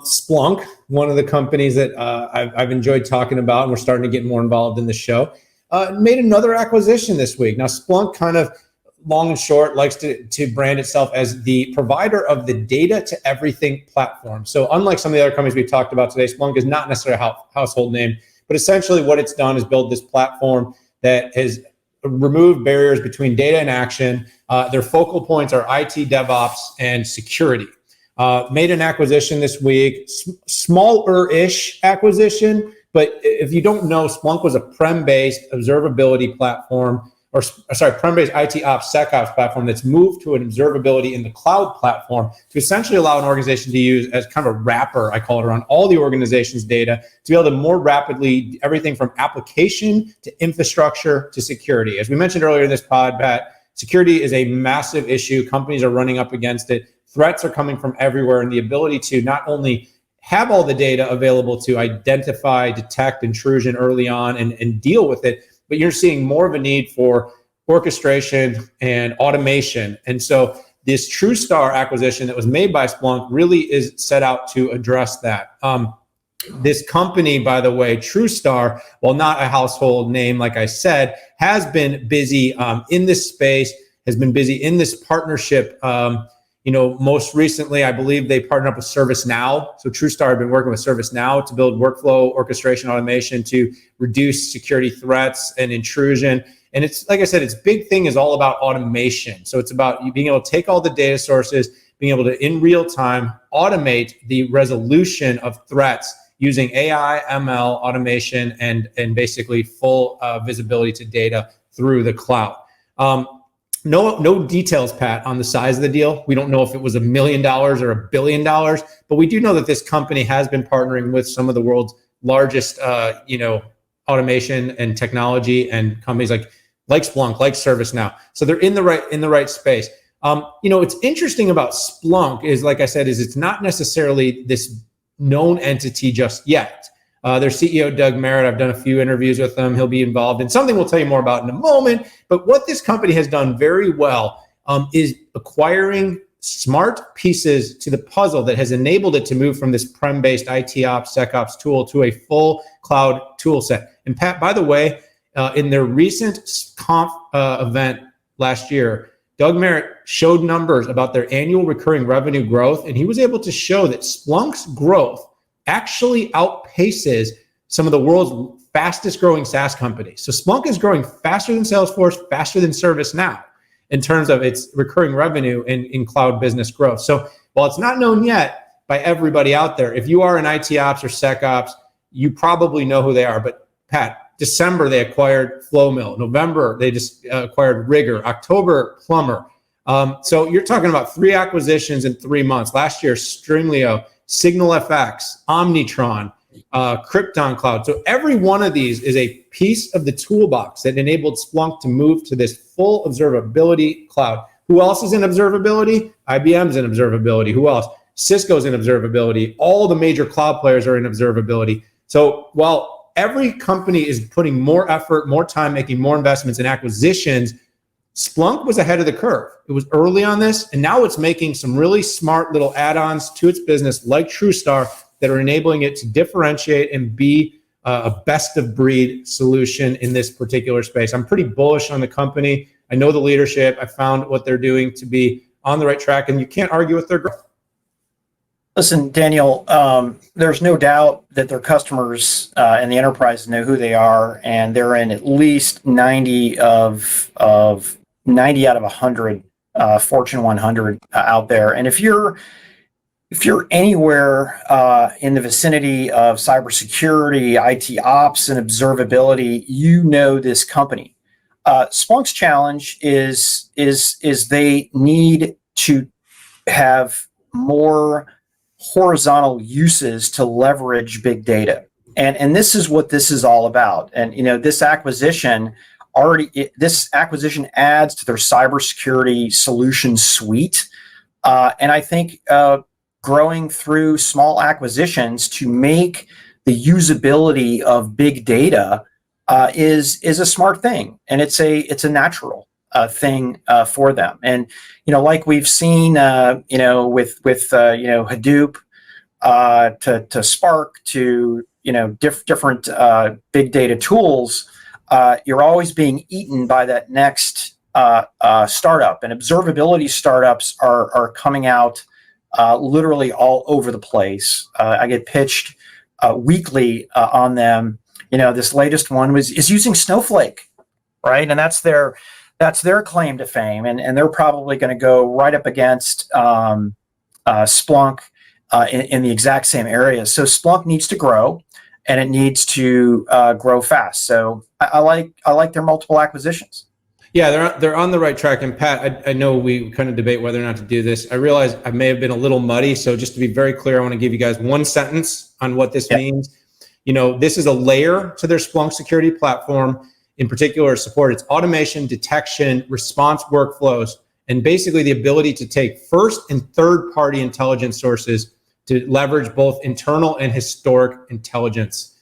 Splunk, one of the companies that I've enjoyed talking about, and we're starting to get more involved in the show, made another acquisition this week. Now, Splunk kind of long and short likes to brand itself as the provider of the data to everything platform. So unlike some of the other companies we've talked about today, Splunk is not necessarily a household name, but essentially what it's done is build this platform that has removed barriers between data and action. Their focal points are IT, DevOps, and security. Made an acquisition this week, smaller-ish acquisition, but if you don't know, Splunk was a prem-based observability platform, prem-based IT ops, SecOps platform that's moved to an observability in the cloud platform to essentially allow an organization to use as kind of a wrapper, I call it, around all the organization's data to be able to more rapidly, everything from application to infrastructure to security. As we mentioned earlier in this pod, Pat, security is a massive issue. Companies are running up against it. Threats are coming from everywhere, and the ability to not only have all the data available to identify, detect intrusion early on and deal with it, but you're seeing more of a need for orchestration and automation. And so this Trustar acquisition that was made by Splunk really is set out to address that. This company, by the way, Trustar, while not a household name, like I said, has been busy in this space, has been busy in this partnership. Most recently, I believe they partnered up with ServiceNow. So Trustar had been working with ServiceNow to build workflow orchestration automation to reduce security threats and intrusion. And it's, like I said, its big thing is all about automation. So it's about you being able to take all the data sources, being able to, in real time, automate the resolution of threats using AI, ML, automation, and basically full visibility to data through the cloud. No details, Pat, on the size of the deal. We don't know if it was $1 million or $1 billion, but we do know that this company has been partnering with some of the world's largest, automation and technology and companies like Splunk, like ServiceNow. So they're in the right space. What's interesting about Splunk is, like I said, is it's not necessarily this known entity just yet. Their CEO, Doug Merritt, I've done a few interviews with him. He'll be involved in something we'll tell you more about in a moment. But what this company has done very well is acquiring smart pieces to the puzzle that has enabled it to move from this prem-based IT ops, SecOps tool to a full cloud tool set. And Pat, by the way, in their recent conf event last year, Doug Merritt showed numbers about their annual recurring revenue growth, and he was able to show that Splunk's growth actually outpaces some of the world's fastest growing SaaS companies. So Splunk is growing faster than Salesforce, faster than ServiceNow in terms of its recurring revenue in cloud business growth. So while it's not known yet by everybody out there, if you are an IT ops or SecOps, you probably know who they are. But Pat, December, they acquired Flowmill. November, they just acquired Rigor. October, Plumber. So you're talking about 3 acquisitions in 3 months. Last year, Streamlio, SignalFX, Omnitron, Krypton Cloud. So every one of these is a piece of the toolbox that enabled Splunk to move to this full observability cloud. Who else is in observability? IBM's in observability. Who else? Cisco's in observability. All the major cloud players are in observability. So while every company is putting more effort, more time, making more investments in acquisitions, Splunk was ahead of the curve. It was early on this, and now it's making some really smart little add-ons to its business like Trustar that are enabling it to differentiate and be a best-of-breed solution in this particular space. I'm pretty bullish on the company. I know the leadership. I found what they're doing to be on the right track, and you can't argue with their growth. Listen, Daniel, there's no doubt that their customers and the enterprise know who they are, and they're in at least 90 out of 100 Fortune 100 out there. And if you're anywhere in the vicinity of cybersecurity, IT ops, and observability, you know this company. Splunk's challenge is they need to have more horizontal uses to leverage big data, and this is what this is all about. And this acquisition adds to their cybersecurity solution suite, and I think growing through small acquisitions to make the usability of big data is a smart thing, and it's a natural thing for them. And like we've seen with Hadoop to Spark to different big data tools, you're always being eaten by that next startup. And observability startups are coming out literally all over the place. I get pitched weekly on them. This latest one is using Snowflake, right? And that's their claim to fame, and they're probably going to go right up against Splunk in the exact same areas. So Splunk needs to grow, and it needs to grow fast. So I like their multiple acquisitions. Yeah, they're on the right track. And Pat, I know we kind of debate whether or not to do this. I realize I may have been a little muddy. So just to be very clear, I want to give you guys one sentence on what this means. This is a layer to their Splunk security platform. In particular, support its automation, detection, response workflows, and basically the ability to take first and third party intelligence sources to leverage both internal and historic intelligence.